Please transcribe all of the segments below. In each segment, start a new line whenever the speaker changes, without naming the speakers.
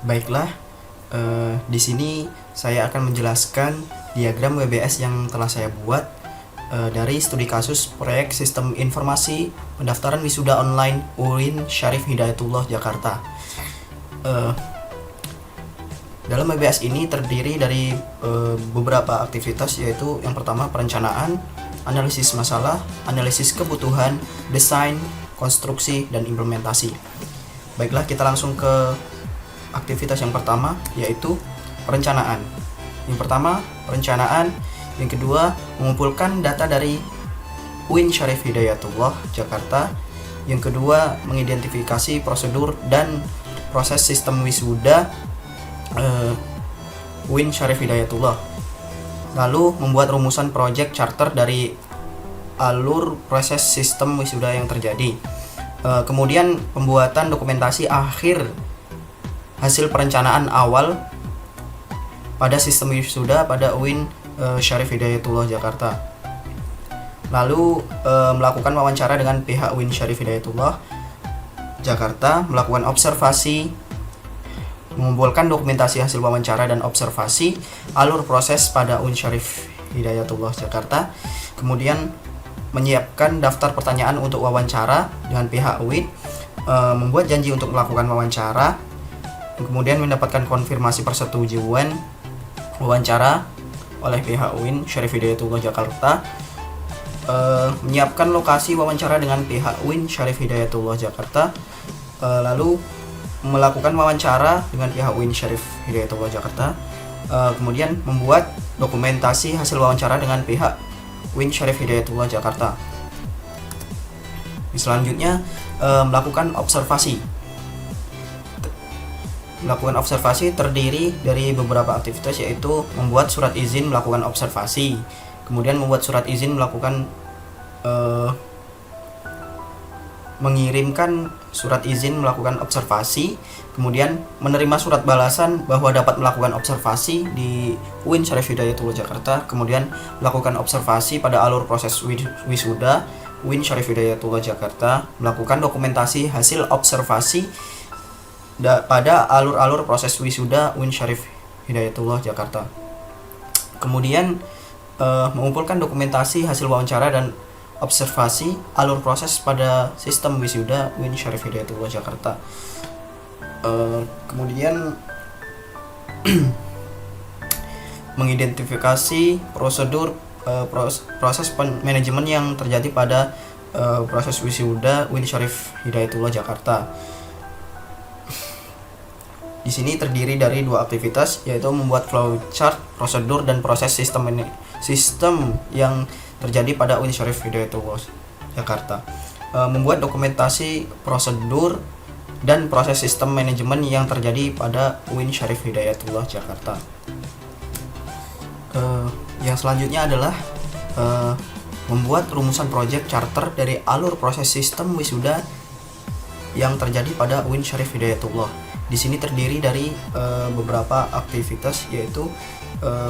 Baiklah, di sini saya akan menjelaskan diagram WBS yang telah saya buat dari studi kasus proyek Sistem Informasi Pendaftaran Wisuda Online UIN Syarif Hidayatullah Jakarta. Dalam WBS ini terdiri dari beberapa aktivitas, yaitu yang pertama perencanaan, analisis masalah, analisis kebutuhan, desain, konstruksi, dan implementasi. Baiklah, kita langsung ke aktivitas yang pertama, yaitu perencanaan. Yang pertama, perencanaan. Yang kedua, mengumpulkan data dari UIN Syarif Hidayatullah Jakarta. Yang kedua, mengidentifikasi prosedur dan proses sistem wisuda UIN Syarif Hidayatullah. Lalu, membuat rumusan proyek charter dari alur proses sistem wisuda yang terjadi. Kemudian, pembuatan dokumentasi akhir hasil perencanaan awal pada sistem wisuda pada UIN Syarif Hidayatullah Jakarta. Lalu melakukan wawancara dengan pihak UIN Syarif Hidayatullah Jakarta, melakukan observasi, mengumpulkan dokumentasi hasil wawancara dan observasi alur proses pada UIN Syarif Hidayatullah Jakarta. Kemudian menyiapkan daftar pertanyaan untuk wawancara dengan pihak UIN, membuat janji untuk melakukan wawancara, kemudian mendapatkan konfirmasi persetujuan wawancara oleh pihak UIN Syarif Hidayatullah Jakarta, menyiapkan lokasi wawancara dengan pihak UIN Syarif Hidayatullah Jakarta, lalu melakukan wawancara dengan pihak UIN Syarif Hidayatullah Jakarta, kemudian membuat dokumentasi hasil wawancara dengan pihak UIN Syarif Hidayatullah Jakarta. Selanjutnya melakukan observasi. Melakukan observasi terdiri dari beberapa aktivitas, yaitu membuat surat izin melakukan observasi, kemudian membuat surat izin melakukan mengirimkan surat izin melakukan observasi, kemudian menerima surat balasan bahwa dapat melakukan observasi di UIN Syarif Hidayatullah Jakarta, kemudian melakukan observasi pada alur proses wisuda UIN Syarif Hidayatullah Jakarta, melakukan dokumentasi hasil observasi pada alur-alur proses wisuda UIN Syarif Hidayatullah Jakarta. Kemudian mengumpulkan dokumentasi hasil wawancara dan observasi alur proses pada sistem wisuda UIN Syarif Hidayatullah Jakarta. Kemudian mengidentifikasi prosedur proses manajemen yang terjadi pada proses wisuda UIN Syarif Hidayatullah Jakarta. Di sini terdiri dari dua aktivitas, yaitu membuat flowchart, prosedur, dan proses sistem yang terjadi pada UIN Syarif Hidayatullah Jakarta. Membuat dokumentasi prosedur dan proses sistem manajemen yang terjadi pada UIN Syarif Hidayatullah Jakarta. Yang selanjutnya adalah membuat rumusan proyek charter dari alur proses sistem wisuda yang terjadi pada UIN Syarif Hidayatullah. Di sini terdiri dari beberapa aktivitas, yaitu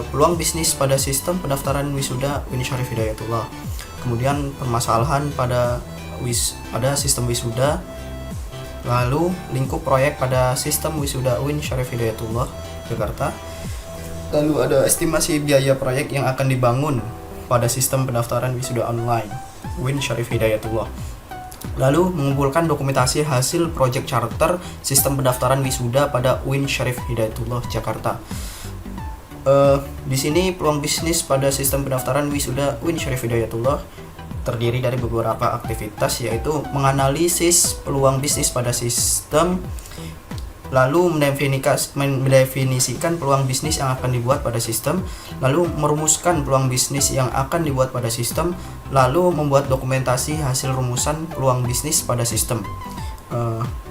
peluang bisnis pada sistem pendaftaran wisuda UIN Syarif Hidayatullah, kemudian permasalahan pada sistem wisuda, lalu lingkup proyek pada sistem wisuda UIN Syarif Hidayatullah Jakarta, lalu ada estimasi biaya proyek yang akan dibangun pada sistem pendaftaran wisuda online UIN Syarif Hidayatullah. Lalu mengumpulkan dokumentasi hasil proyek charter sistem pendaftaran wisuda pada UIN Syarif Hidayatullah Jakarta. Di sini peluang bisnis pada sistem pendaftaran wisuda UIN Syarif Hidayatullah terdiri dari beberapa aktivitas, yaitu menganalisis peluang bisnis pada sistem, lalu mendefinisikan peluang bisnis yang akan dibuat pada sistem, lalu merumuskan peluang bisnis yang akan dibuat pada sistem, lalu membuat dokumentasi hasil rumusan peluang bisnis pada sistem.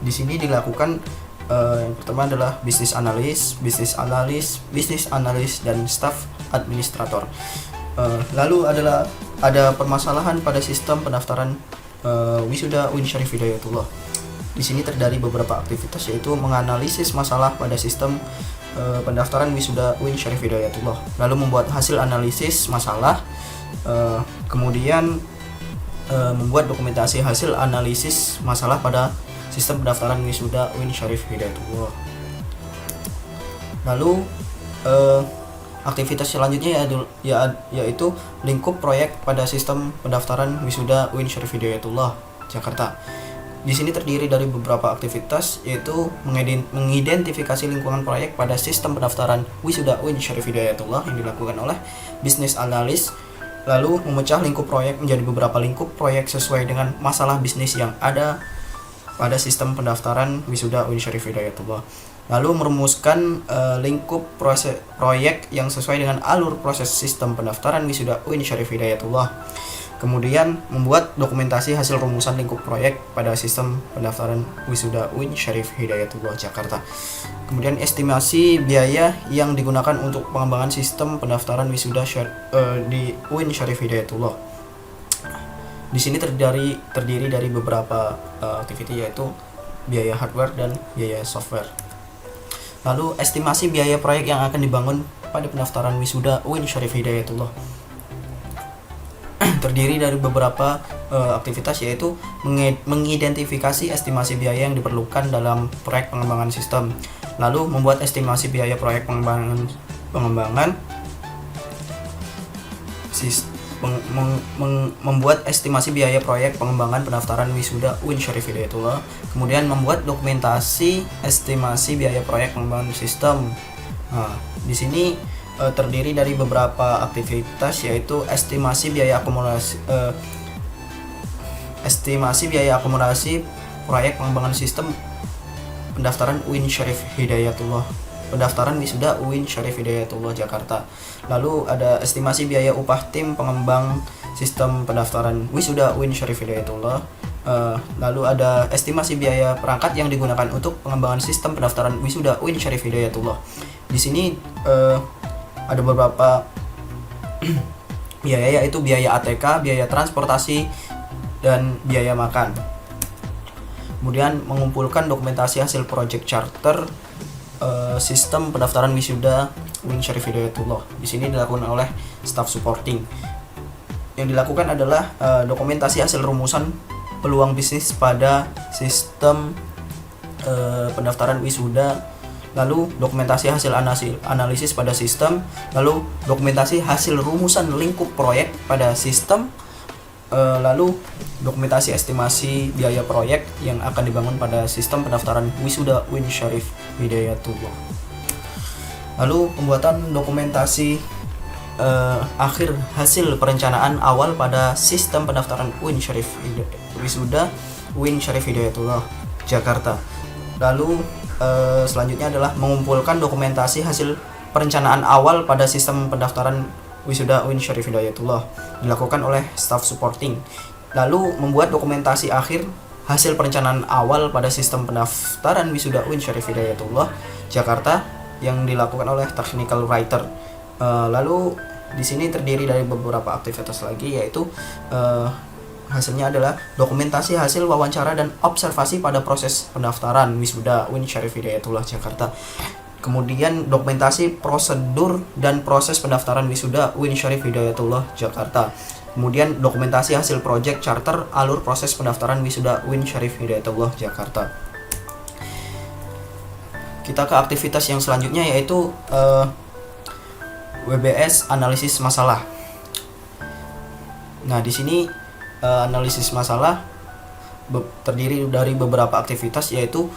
Di sini dilakukan yang pertama adalah bisnis analis, dan staf administrator. Lalu ada permasalahan pada sistem pendaftaran wisuda UIN Syarif Hidayatullah. Di sini terdiri beberapa aktivitas, yaitu menganalisis masalah pada sistem pendaftaran wisuda UIN Syarif Hidayatullah, lalu membuat hasil analisis masalah, kemudian membuat dokumentasi hasil analisis masalah pada sistem pendaftaran wisuda UIN Syarif Hidayatullah. Lalu aktivitas selanjutnya yaitu lingkup proyek pada sistem pendaftaran wisuda UIN Syarif Hidayatullah Jakarta. Di sini terdiri dari beberapa aktivitas, yaitu mengidentifikasi lingkungan proyek pada sistem pendaftaran wisuda UIN Syarif Hidayatullah yang dilakukan oleh bisnis analis. Lalu memecah lingkup proyek menjadi beberapa lingkup proyek sesuai dengan masalah bisnis yang ada pada sistem pendaftaran wisuda UIN Syarif Hidayatullah. Lalu merumuskan lingkup proyek yang sesuai dengan alur proses sistem pendaftaran wisuda UIN Syarif Hidayatullah. Kemudian membuat dokumentasi hasil rumusan lingkup proyek pada sistem pendaftaran wisuda UIN Syarif Hidayatullah Jakarta. Kemudian estimasi biaya yang digunakan untuk pengembangan sistem pendaftaran wisuda di UIN Syarif Hidayatullah. Di sini terdiri dari beberapa aktiviti, yaitu biaya hardware dan biaya software. Lalu estimasi biaya proyek yang akan dibangun pada pendaftaran wisuda UIN Syarif Hidayatullah. Terdiri dari beberapa aktivitas, yaitu mengidentifikasi estimasi biaya yang diperlukan dalam proyek pengembangan sistem. Lalu membuat estimasi biaya proyek membuat estimasi biaya proyek pengembangan pendaftaran wisuda UIN Syarif Hidayatullah. Kemudian membuat dokumentasi estimasi biaya proyek pengembangan sistem. Nah, di sini terdiri dari beberapa aktivitas, yaitu estimasi biaya akomodasi proyek pengembangan sistem pendaftaran UIN Syarif Hidayatullah, pendaftaran wisuda UIN Syarif Hidayatullah Jakarta. Lalu ada estimasi biaya upah tim pengembang sistem pendaftaran wisuda UIN Syarif Hidayatullah. Lalu ada estimasi biaya perangkat yang digunakan untuk pengembangan sistem pendaftaran wisuda UIN Syarif Hidayatullah. Di sini ada beberapa biaya, yaitu biaya ATK, biaya transportasi, dan biaya makan. Kemudian mengumpulkan dokumentasi hasil project charter sistem pendaftaran wisuda UIN Syarif Hidayatullah. Di sini dilakukan oleh staff supporting. Yang dilakukan adalah dokumentasi hasil rumusan peluang bisnis pada sistem pendaftaran wisuda, lalu dokumentasi hasil analisis pada sistem, lalu dokumentasi hasil rumusan lingkup proyek pada sistem, lalu dokumentasi estimasi biaya proyek yang akan dibangun pada sistem pendaftaran wisuda UIN Syarif Hidayatullah. Lalu pembuatan dokumentasi akhir hasil perencanaan awal pada sistem pendaftaran UIN Syarif wisuda UIN Syarif Hidayatullah Jakarta. Lalu selanjutnya adalah mengumpulkan dokumentasi hasil perencanaan awal pada sistem pendaftaran wisuda UIN Syarif Hidayatullah, dilakukan oleh staff supporting. Lalu membuat dokumentasi akhir hasil perencanaan awal pada sistem pendaftaran wisuda UIN Syarif Hidayatullah Jakarta yang dilakukan oleh technical writer. Lalu di sini terdiri dari beberapa aktivitas lagi, yaitu hasilnya adalah dokumentasi hasil wawancara dan observasi pada proses pendaftaran wisuda UIN Syarif Hidayatullah Jakarta. Kemudian dokumentasi prosedur dan proses pendaftaran wisuda UIN Syarif Hidayatullah Jakarta. Kemudian dokumentasi hasil project charter alur proses pendaftaran wisuda UIN Syarif Hidayatullah Jakarta. Kita ke aktivitas yang selanjutnya, yaitu WBS analisis masalah. Nah, di sini analisis masalah terdiri dari beberapa aktivitas, yaitu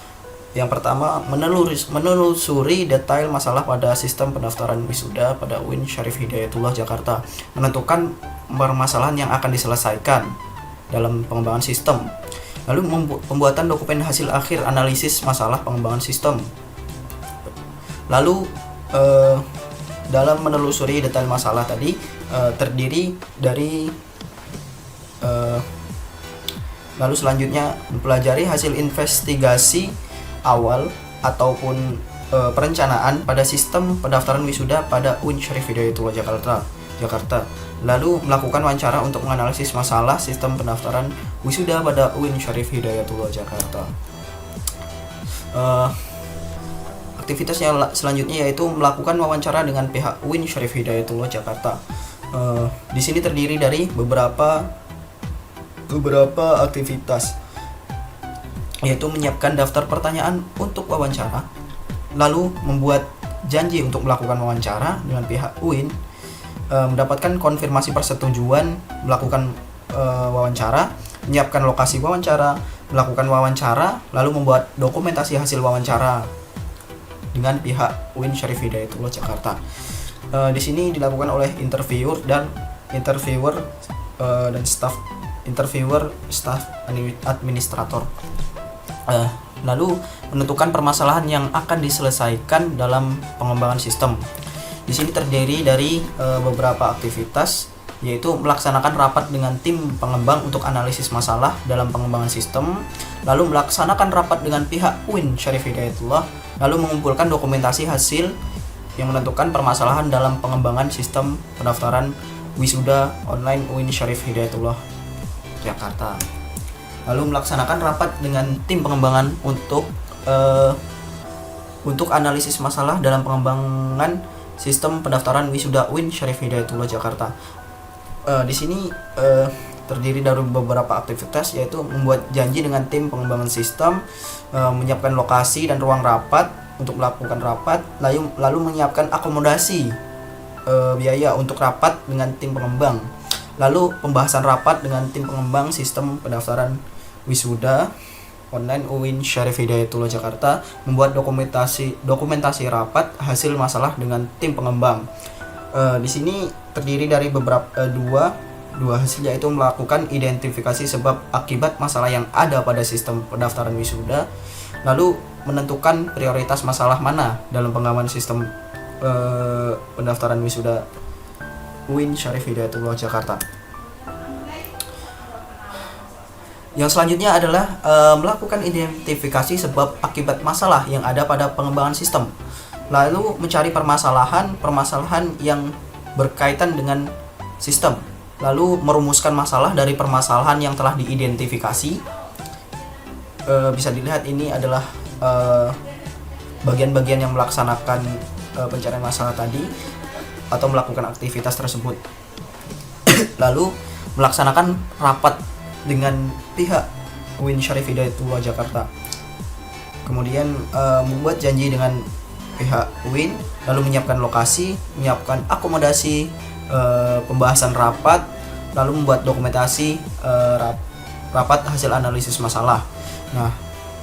yang pertama menelusuri detail masalah pada sistem pendaftaran wisuda pada UIN Syarif Hidayatullah Jakarta, menentukan permasalahan yang akan diselesaikan dalam pengembangan sistem. Lalu pembuatan dokumen hasil akhir analisis masalah pengembangan sistem. Lalu dalam menelusuri detail masalah tadi terdiri dari lalu selanjutnya mempelajari hasil investigasi awal ataupun perencanaan pada sistem pendaftaran wisuda pada UIN Syarif Hidayatullah Jakarta. Lalu melakukan wawancara untuk menganalisis masalah sistem pendaftaran wisuda pada UIN Syarif Hidayatullah Jakarta. Aktivitas yang selanjutnya yaitu melakukan wawancara dengan pihak UIN Syarif Hidayatullah Jakarta. Di sini terdiri dari beberapa aktivitas, yaitu menyiapkan daftar pertanyaan untuk wawancara, lalu membuat janji untuk melakukan wawancara dengan pihak UIN, mendapatkan konfirmasi persetujuan melakukan wawancara, menyiapkan lokasi wawancara, melakukan wawancara, lalu membuat dokumentasi hasil wawancara dengan pihak UIN Syarif Hidayatullah Jakarta. Di sini dilakukan oleh interviewer dan staf administrator. Lalu menentukan permasalahan yang akan diselesaikan dalam pengembangan sistem. Di sini terdiri dari beberapa aktivitas, yaitu melaksanakan rapat dengan tim pengembang untuk analisis masalah dalam pengembangan sistem, lalu melaksanakan rapat dengan pihak UIN Syarif Hidayatullah, lalu mengumpulkan dokumentasi hasil yang menentukan permasalahan dalam pengembangan sistem pendaftaran wisuda online UIN Syarif Hidayatullah Jakarta. Lalu melaksanakan rapat dengan tim pengembangan untuk analisis masalah dalam pengembangan sistem pendaftaran wisuda UIN Syarif Hidayatullah Jakarta. Di sini terdiri dari beberapa aktivitas, yaitu membuat janji dengan tim pengembangan sistem, menyiapkan lokasi dan ruang rapat untuk melakukan rapat, lalu menyiapkan akomodasi biaya untuk rapat dengan tim pengembang, lalu pembahasan rapat dengan tim pengembang sistem pendaftaran wisuda online UIN Syarif Hidayatullah Jakarta, membuat dokumentasi rapat hasil masalah dengan tim pengembang. Di sini terdiri dari beberapa dua hasil, yaitu melakukan identifikasi sebab akibat masalah yang ada pada sistem pendaftaran wisuda, lalu menentukan prioritas masalah mana dalam pengembangan sistem pendaftaran wisuda UIN Syarif Hidayatullah Jakarta. Yang selanjutnya adalah melakukan identifikasi sebab akibat masalah yang ada pada pengembangan sistem, lalu mencari permasalahan yang berkaitan dengan sistem, lalu merumuskan masalah dari permasalahan yang telah diidentifikasi. Bisa dilihat ini adalah bagian-bagian yang melaksanakan pencarian masalah tadi atau melakukan aktivitas tersebut. Lalu melaksanakan rapat dengan pihak UIN Syarif Hidayatullah Jakarta. Kemudian membuat janji dengan pihak UIN, lalu menyiapkan lokasi, menyiapkan akomodasi, pembahasan rapat, lalu membuat dokumentasi rapat hasil analisis masalah. Nah,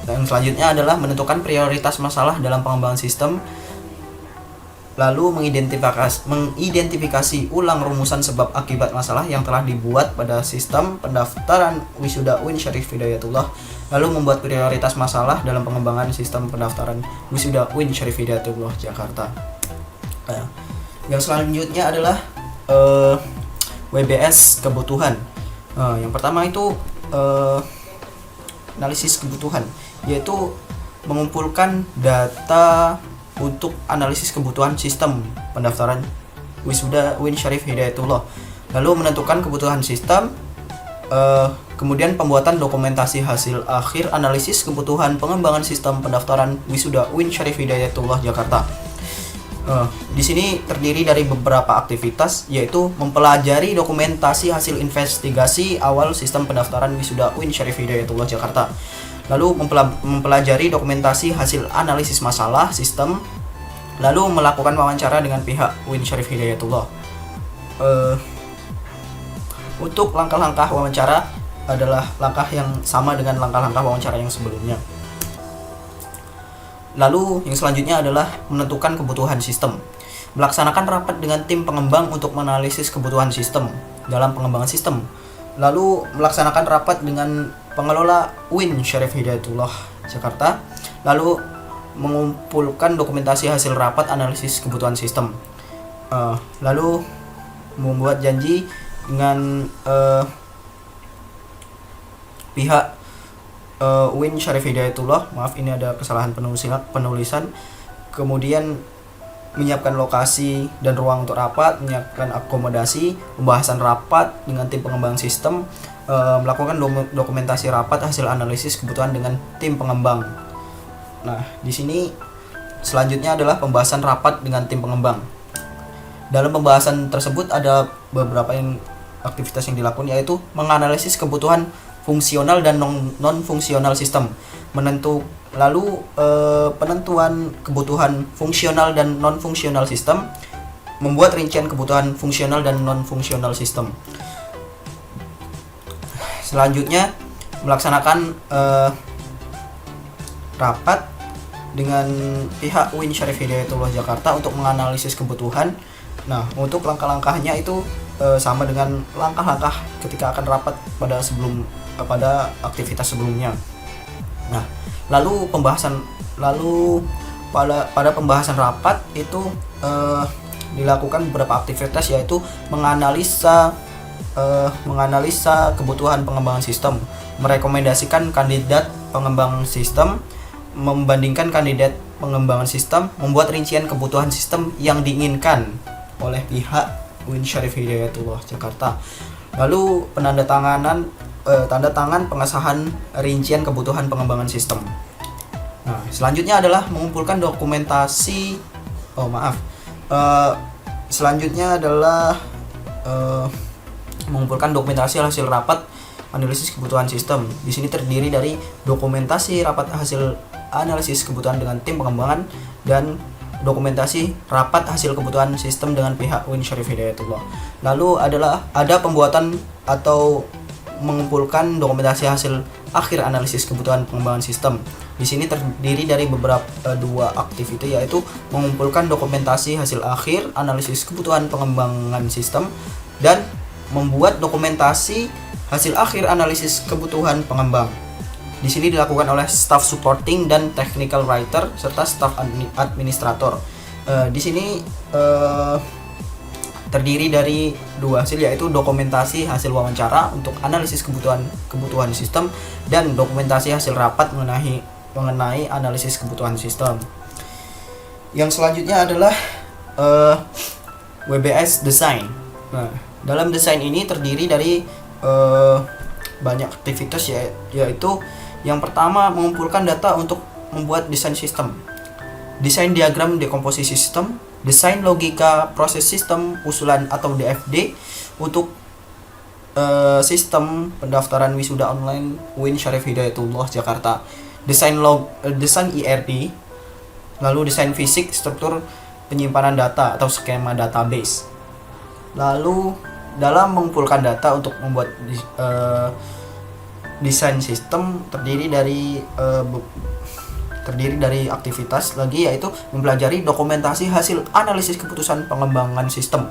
yang selanjutnya adalah menentukan prioritas masalah dalam pengembangan sistem, lalu mengidentifikasi ulang rumusan sebab akibat masalah yang telah dibuat pada sistem pendaftaran wisuda UIN Syarif Hidayatullah, lalu membuat prioritas masalah dalam pengembangan sistem pendaftaran wisuda UIN Syarif Hidayatullah Jakarta. Yang selanjutnya adalah WBS kebutuhan. Yang pertama itu analisis kebutuhan, yaitu mengumpulkan data untuk analisis kebutuhan sistem pendaftaran wisuda UIN Syarif Hidayatullah, lalu menentukan kebutuhan sistem, kemudian pembuatan dokumentasi hasil akhir analisis kebutuhan pengembangan sistem pendaftaran wisuda UIN Syarif Hidayatullah Jakarta. Di sini terdiri dari beberapa aktivitas, yaitu mempelajari dokumentasi hasil investigasi awal sistem pendaftaran wisuda UIN Syarif Hidayatullah Jakarta, lalu mempelajari dokumentasi hasil analisis masalah sistem, lalu melakukan wawancara dengan pihak UIN Syarif Hidayatullah. Untuk langkah-langkah wawancara adalah langkah yang sama dengan langkah-langkah wawancara yang sebelumnya. Lalu yang selanjutnya adalah menentukan kebutuhan sistem. Melaksanakan rapat dengan tim pengembang untuk menganalisis kebutuhan sistem dalam pengembangan sistem. Lalu melaksanakan rapat dengan pengelola UIN Syarif Hidayatullah Jakarta. Lalu mengumpulkan dokumentasi hasil rapat analisis kebutuhan sistem. Lalu membuat janji dengan pihak UIN Syarif Hidayatullah, maaf ini ada kesalahan penulisan. Kemudian menyiapkan lokasi dan ruang untuk rapat, menyiapkan akomodasi, pembahasan rapat dengan tim pengembang sistem, melakukan dokumentasi rapat hasil analisis kebutuhan dengan tim pengembang. Nah, di sini selanjutnya adalah pembahasan rapat dengan tim pengembang. Dalam pembahasan tersebut ada beberapa aktivitas yang dilakukan, yaitu menganalisis kebutuhan fungsional dan non-fungsional sistem, Penentuan kebutuhan fungsional dan non fungsional sistem, membuat rincian kebutuhan fungsional dan non fungsional sistem. Selanjutnya melaksanakan rapat dengan pihak UIN Syarif Hidayatullah Jakarta untuk menganalisis kebutuhan. Nah, untuk langkah-langkahnya itu sama dengan langkah-langkah ketika akan rapat pada aktivitas sebelumnya. Nah, pada pembahasan rapat itu dilakukan beberapa aktivitas, yaitu menganalisa kebutuhan pengembangan sistem, merekomendasikan kandidat pengembang sistem, membandingkan kandidat pengembangan sistem, membuat rincian kebutuhan sistem yang diinginkan oleh pihak UIN Syarif Hidayatullah Jakarta. Lalu tanda tangan pengesahan rincian kebutuhan pengembangan sistem. Nah, selanjutnya adalah mengumpulkan dokumentasi. Selanjutnya adalah mengumpulkan dokumentasi hasil rapat analisis kebutuhan sistem. Di sini terdiri dari dokumentasi rapat hasil analisis kebutuhan dengan tim pengembangan dan dokumentasi rapat hasil kebutuhan sistem dengan pihak UIN Syarif Hidayatullah. Lalu ada pembuatan atau mengumpulkan dokumentasi hasil akhir analisis kebutuhan pengembangan sistem. Di sini terdiri dari dua aktivitas, yaitu mengumpulkan dokumentasi hasil akhir analisis kebutuhan pengembangan sistem dan membuat dokumentasi hasil akhir analisis kebutuhan pengembang. Di sini dilakukan oleh staff supporting dan technical writer serta staff administrator. Di sini terdiri dari dua hasil, yaitu dokumentasi hasil wawancara untuk analisis kebutuhan sistem dan dokumentasi hasil rapat mengenai analisis kebutuhan sistem. Yang selanjutnya adalah WBS design. Nah, dalam desain ini terdiri dari banyak aktivitas, yaitu yang pertama mengumpulkan data untuk membuat desain sistem, desain diagram dekomposisi sistem, desain logika proses sistem usulan atau DFD untuk sistem pendaftaran wisuda online UIN Syarif Hidayatullah Jakarta, desain IRD, lalu desain fisik struktur penyimpanan data atau skema database. Lalu dalam mengumpulkan data untuk membuat desain sistem terdiri dari aktivitas lagi, yaitu mempelajari dokumentasi hasil analisis keputusan pengembangan sistem.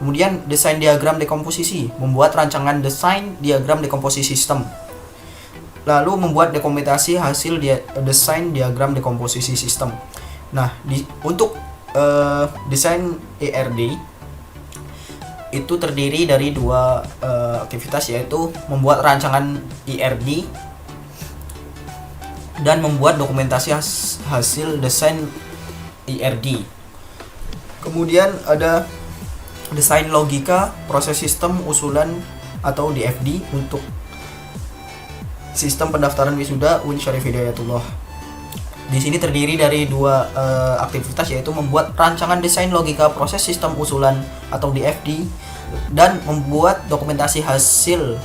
Kemudian desain diagram dekomposisi, membuat rancangan desain diagram dekomposisi sistem. Lalu membuat dokumentasi hasil desain diagram dekomposisi sistem. Nah, untuk desain ERD itu terdiri dari dua aktivitas, yaitu membuat rancangan IRD dan membuat dokumentasi hasil desain IRD. Kemudian ada desain logika proses sistem usulan atau DFD untuk sistem pendaftaran wisuda UIN Syarif Hidayatullah. Di sini terdiri dari dua aktivitas, yaitu membuat rancangan desain logika proses sistem usulan atau DFD dan membuat dokumentasi hasil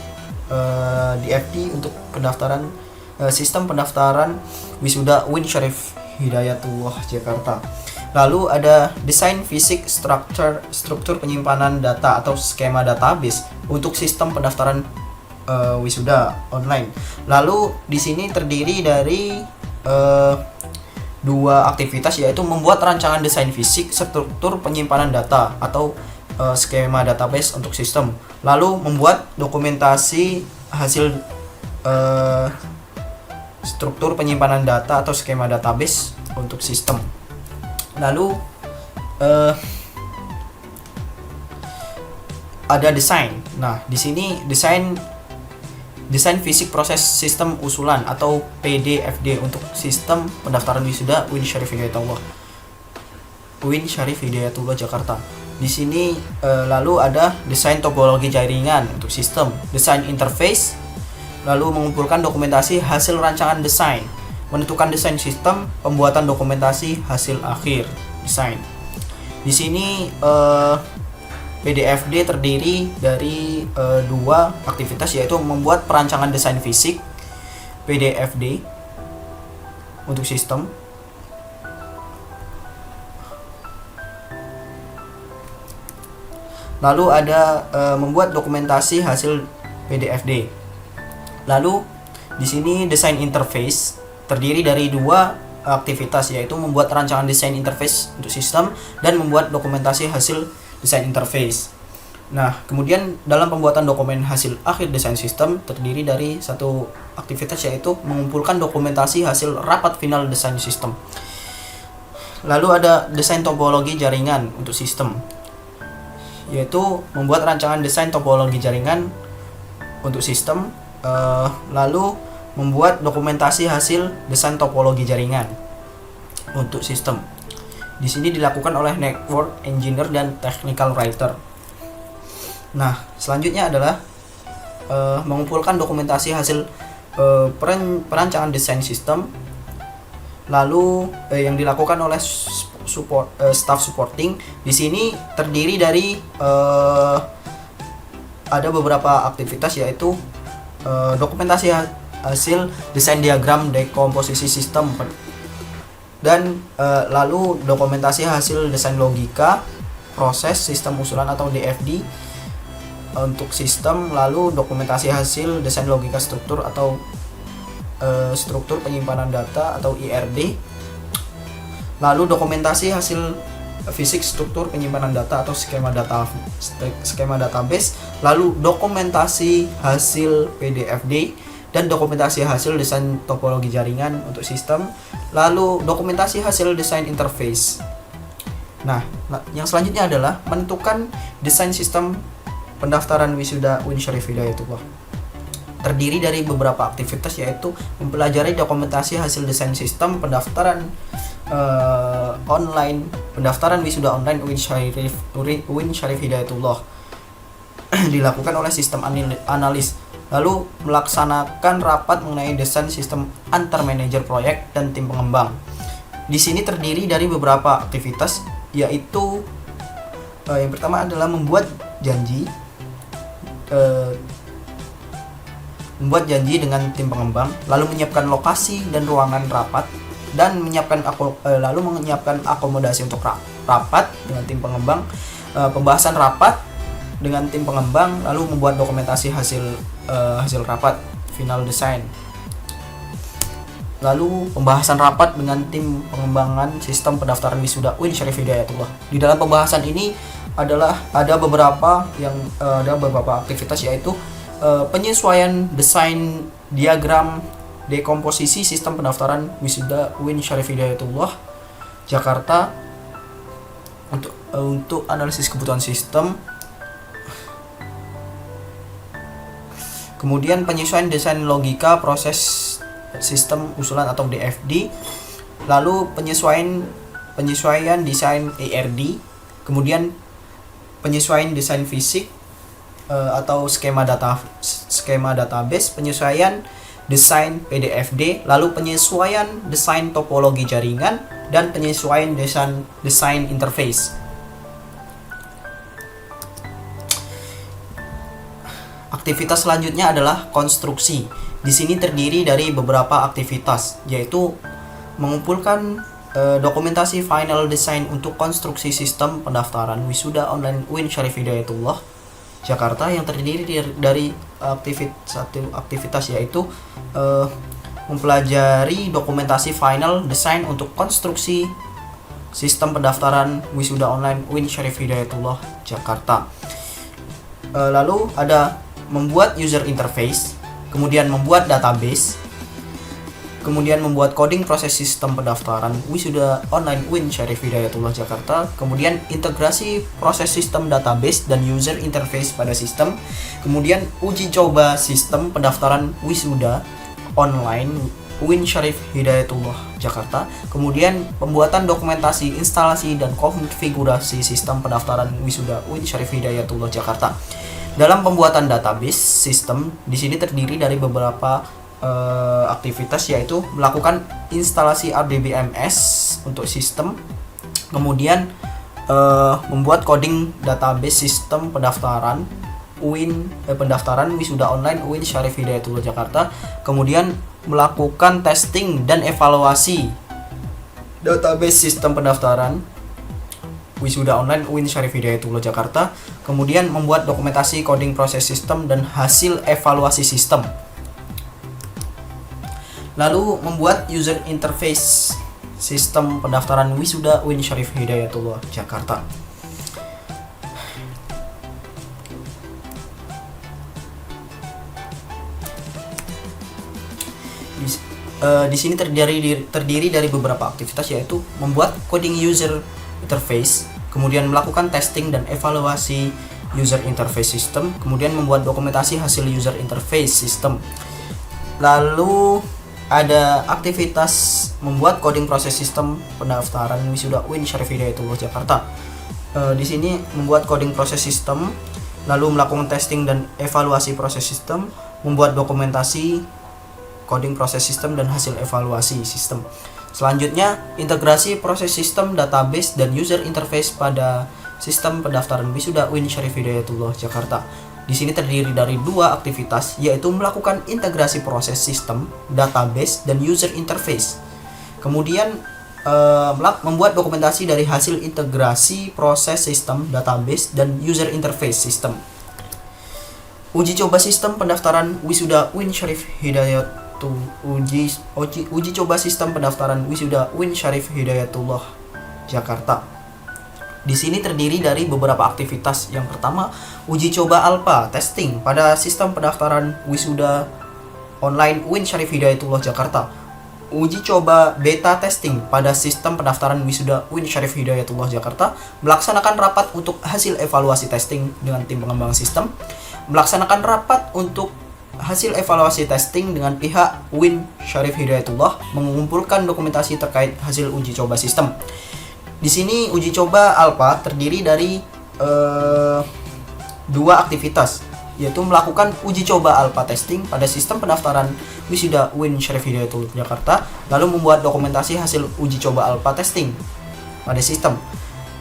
DFD untuk pendaftaran sistem pendaftaran wisuda UIN Syarif Hidayatullah Jakarta. Lalu ada desain fisik struktur penyimpanan data atau skema database untuk sistem pendaftaran wisuda online. Lalu di sini terdiri dari dua aktivitas, yaitu membuat rancangan desain fisik struktur penyimpanan data atau skema database untuk sistem, lalu membuat dokumentasi hasil struktur penyimpanan data atau skema database untuk sistem. Lalu ada desain. Nah, di sini desain fisik proses sistem usulan atau PDFD untuk sistem pendaftaran wisuda UIN Syarif Hidayatullah Jakarta. Di sini lalu ada desain topologi jaringan untuk sistem, desain interface, lalu mengumpulkan dokumentasi hasil rancangan desain, menentukan desain sistem, pembuatan dokumentasi hasil akhir desain. Di sini PDFD terdiri dari dua aktivitas, yaitu membuat perancangan desain fisik PDFD untuk sistem. Lalu ada membuat dokumentasi hasil PDFD. Lalu di sini desain interface terdiri dari dua aktivitas, yaitu membuat rancangan desain interface untuk sistem dan membuat dokumentasi hasil desain interface. Nah, kemudian dalam pembuatan dokumen hasil akhir desain sistem terdiri dari satu aktivitas, yaitu mengumpulkan dokumentasi hasil rapat final desain sistem. Lalu ada desain topologi jaringan untuk sistem, yaitu membuat rancangan desain topologi jaringan untuk sistem, lalu membuat dokumentasi hasil desain topologi jaringan untuk sistem. Di sini dilakukan oleh network engineer dan technical writer. Nah, selanjutnya adalah mengumpulkan dokumentasi hasil perancangan desain sistem, lalu yang dilakukan oleh staff supporting. Di sini terdiri dari ada beberapa aktivitas, yaitu dokumentasi hasil desain diagram dekomposisi sistem, dan lalu dokumentasi hasil desain logika proses sistem usulan atau DFD untuk sistem, lalu dokumentasi hasil desain logika struktur atau struktur penyimpanan data atau IRD, lalu dokumentasi hasil fisik struktur penyimpanan data atau skema database, lalu dokumentasi hasil PDFD dan dokumentasi hasil desain topologi jaringan untuk sistem, lalu dokumentasi hasil desain interface. Nah, yang selanjutnya adalah menentukan desain sistem pendaftaran wisuda UIN Syarif Hidayatullah. Terdiri dari beberapa aktivitas, yaitu mempelajari dokumentasi hasil desain sistem pendaftaran online, pendaftaran wisuda online UIN Syarif Hidayatullah dilakukan oleh sistem analis, lalu melaksanakan rapat mengenai desain sistem antar manajer proyek dan tim pengembang. Di sini terdiri dari beberapa aktivitas, yaitu yang pertama adalah membuat janji dengan tim pengembang, lalu menyiapkan lokasi dan ruangan rapat, dan menyiapkan akomodasi untuk rapat dengan tim pengembang, pembahasan rapat dengan tim pengembang, lalu membuat dokumentasi hasil rapat final design, lalu pembahasan rapat dengan tim pengembangan sistem pendaftaran wisuda UIN Syarif Hidayatullah. Di dalam pembahasan ini ada beberapa aktivitas, yaitu penyesuaian desain diagram dekomposisi sistem pendaftaran wisuda UIN Syarif Hidayatullah Jakarta untuk analisis kebutuhan sistem. Kemudian penyesuaian desain logika proses sistem usulan atau DFD, lalu penyesuaian desain ERD, kemudian penyesuaian desain fisik atau skema database, penyesuaian desain PDFD, lalu penyesuaian desain topologi jaringan, dan penyesuaian desain interface. Aktivitas selanjutnya adalah konstruksi. Di sini terdiri dari beberapa aktivitas, yaitu mengumpulkan dokumentasi final design untuk konstruksi sistem pendaftaran wisuda online UIN Syarif Hidayatullah Jakarta, yang terdiri dari aktivitas yaitu mempelajari dokumentasi final design untuk konstruksi sistem pendaftaran wisuda online UIN Syarif Hidayatullah Jakarta. Lalu ada membuat user interface, kemudian membuat database, kemudian membuat coding proses sistem pendaftaran wisuda online UIN Syarif Hidayatullah Jakarta, kemudian integrasi proses sistem database dan user interface pada sistem, kemudian uji coba sistem pendaftaran wisuda online UIN Syarif Hidayatullah Jakarta, kemudian pembuatan dokumentasi instalasi dan konfigurasi sistem pendaftaran wisuda UIN Syarif Hidayatullah Jakarta. Dalam pembuatan database sistem, di sini terdiri dari beberapa aktivitas, yaitu melakukan instalasi RDBMS untuk sistem, kemudian membuat coding database sistem pendaftaran wisuda online UIN Syarif Hidayatullah Jakarta, kemudian melakukan testing dan evaluasi database sistem pendaftaran wisuda online UIN Syarif Hidayatullah Jakarta, kemudian membuat dokumentasi coding proses sistem dan hasil evaluasi sistem. Lalu membuat user interface sistem pendaftaran wisuda UIN Syarif Hidayatullah Jakarta. Di sini terdiri dari beberapa aktivitas, yaitu membuat coding user interface, kemudian melakukan testing dan evaluasi user interface system, kemudian membuat dokumentasi hasil user interface system. Lalu ada aktivitas membuat coding proses sistem pendaftaran wisuda UIN Syarif Hidayatullah Jakarta. Di sini membuat coding proses sistem, lalu melakukan testing dan evaluasi proses sistem, membuat dokumentasi coding proses sistem dan hasil evaluasi sistem. Selanjutnya, integrasi proses sistem, database, dan user interface pada sistem pendaftaran wisuda UIN Syarif Hidayatullah Jakarta. Di sini terdiri dari dua aktivitas, yaitu melakukan integrasi proses sistem, database, dan user interface. Kemudian membuat dokumentasi dari hasil integrasi proses sistem, database, dan user interface sistem. Uji coba sistem pendaftaran wisuda UIN Syarif Hidayatullah uji coba sistem pendaftaran wisuda UIN Syarif Hidayatullah Jakarta. Di sini terdiri dari beberapa aktivitas. Yang pertama, uji coba alpha testing pada sistem pendaftaran wisuda online UIN Syarif Hidayatullah Jakarta. Uji coba beta testing pada sistem pendaftaran wisuda UIN Syarif Hidayatullah Jakarta. Melaksanakan rapat untuk hasil evaluasi testing dengan tim pengembang sistem. Melaksanakan rapat untuk hasil evaluasi testing dengan pihak UIN Syarif Hidayatullah, mengumpulkan dokumentasi terkait hasil uji coba sistem. Di sini uji coba alpha terdiri dari dua aktivitas, yaitu melakukan uji coba alpha testing pada sistem pendaftaran wisuda UIN Syarif Hidayatullah Jakarta, lalu membuat dokumentasi hasil uji coba alpha testing pada sistem.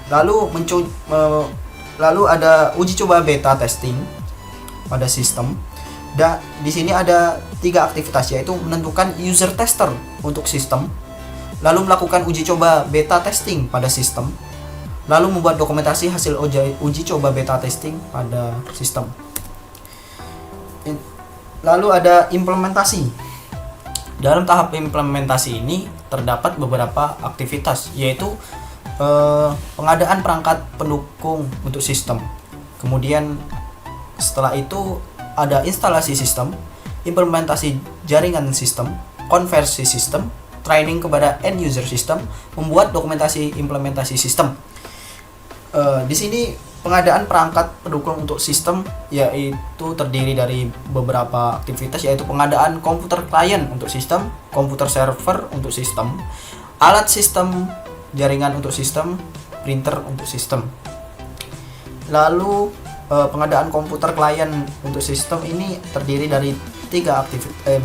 Lalu ada uji coba beta testing pada sistem. Dan di sini ada tiga aktivitas, yaitu menentukan user tester untuk sistem, lalu melakukan uji coba beta testing pada sistem, lalu membuat dokumentasi hasil uji coba beta testing pada sistem. Lalu ada implementasi. Dalam tahap implementasi ini terdapat beberapa aktivitas, yaitu pengadaan perangkat pendukung untuk sistem. Kemudian setelah itu ada instalasi sistem, implementasi jaringan sistem, konversi sistem, training kepada end user sistem, membuat dokumentasi implementasi sistem. Di sini pengadaan perangkat pendukung untuk sistem yaitu terdiri dari beberapa aktivitas, yaitu pengadaan komputer klien untuk sistem, komputer server untuk sistem, alat sistem jaringan untuk sistem, printer untuk sistem. Lalu pengadaan komputer klien untuk sistem ini terdiri dari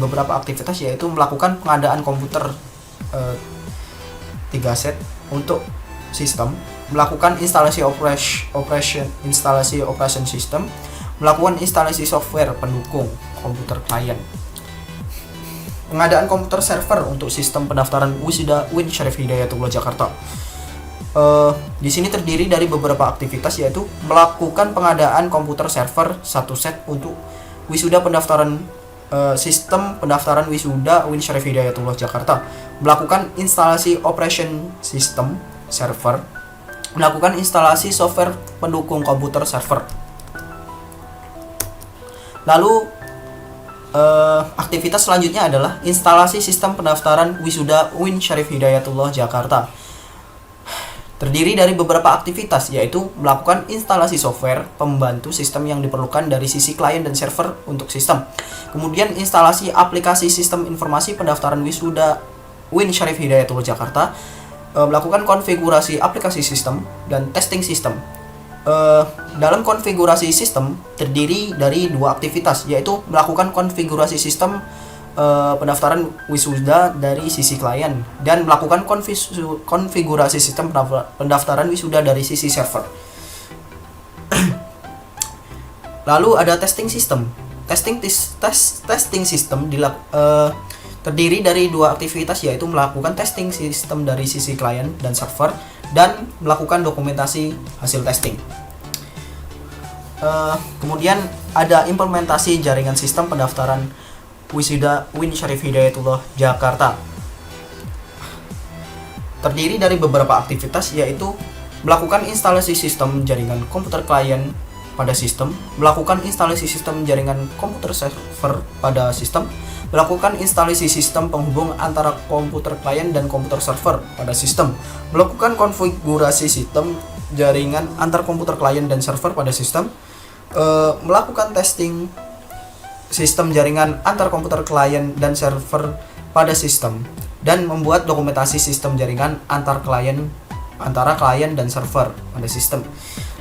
beberapa aktivitas, yaitu melakukan pengadaan komputer 3 set untuk sistem, melakukan instalasi operation system, melakukan instalasi software pendukung komputer klien. Pengadaan komputer server untuk sistem pendaftaran wisuda UIN Syarif Hidayatullah Jakarta. Di sini terdiri dari beberapa aktivitas, yaitu melakukan pengadaan komputer server 1 set untuk wisuda pendaftaran sistem pendaftaran wisuda UIN Syarif Hidayatullah Jakarta, melakukan instalasi operation system server, melakukan instalasi software pendukung komputer server. Lalu aktivitas selanjutnya adalah instalasi sistem pendaftaran wisuda UIN Syarif Hidayatullah Jakarta. Terdiri dari beberapa aktivitas, yaitu melakukan instalasi software pembantu sistem yang diperlukan dari sisi klien dan server untuk sistem. Kemudian instalasi aplikasi sistem informasi pendaftaran wisuda UIN Syarif Hidayatullah Jakarta, melakukan konfigurasi aplikasi sistem dan testing sistem. Dalam konfigurasi sistem terdiri dari dua aktivitas, yaitu melakukan konfigurasi sistem pendaftaran wisuda dari sisi klien dan melakukan konfigurasi sistem pendaftaran wisuda dari sisi server. Lalu ada testing system. Testing system terdiri dari dua aktivitas, yaitu melakukan testing sistem dari sisi klien dan server dan melakukan dokumentasi hasil testing. Kemudian ada implementasi jaringan sistem pendaftaran wisuda UIN Syarif Hidayatullah Jakarta. Terdiri dari beberapa aktivitas, yaitu melakukan instalasi sistem jaringan komputer klien pada sistem, melakukan instalasi sistem jaringan komputer server pada sistem, melakukan instalasi sistem penghubung antara komputer klien dan komputer server pada sistem, melakukan konfigurasi sistem jaringan antar komputer klien dan server pada sistem, melakukan testing sistem jaringan antar komputer klien dan server pada sistem, dan membuat dokumentasi sistem jaringan antara klien dan server pada sistem.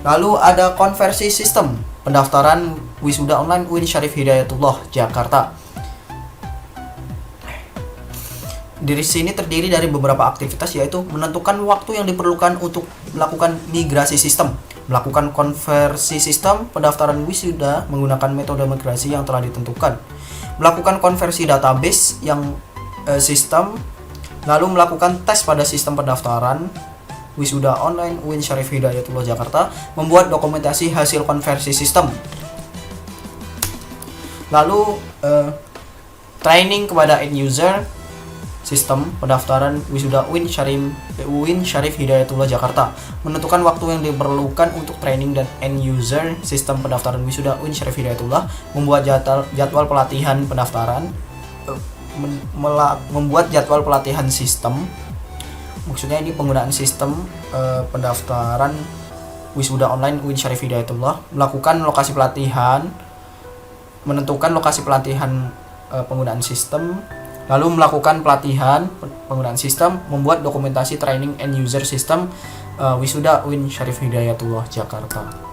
Lalu ada konversi sistem pendaftaran wisuda online UIN Syarif Hidayatullah Jakarta. Di sini terdiri dari beberapa aktivitas, yaitu menentukan waktu yang diperlukan untuk melakukan migrasi sistem, melakukan konversi sistem pendaftaran wisuda menggunakan metode migrasi yang telah ditentukan, melakukan konversi database yang sistem, lalu melakukan tes pada sistem pendaftaran wisuda online UIN Syarif Hidayatullah Jakarta, membuat dokumentasi hasil konversi sistem. Lalu training kepada end user sistem pendaftaran wisuda UIN Syarif Hidayatullah Jakarta, menentukan waktu yang diperlukan untuk training dan end user sistem pendaftaran wisuda UIN Syarif Hidayatullah, membuat jadwal pelatihan pendaftaran, membuat jadwal pelatihan sistem. Maksudnya ini penggunaan sistem pendaftaran wisuda online UIN Syarif Hidayatullah, melakukan lokasi pelatihan, menentukan lokasi pelatihan penggunaan sistem, lalu melakukan pelatihan penggunaan sistem, membuat dokumentasi training end user sistem wisuda UIN Syarif Hidayatullah Jakarta.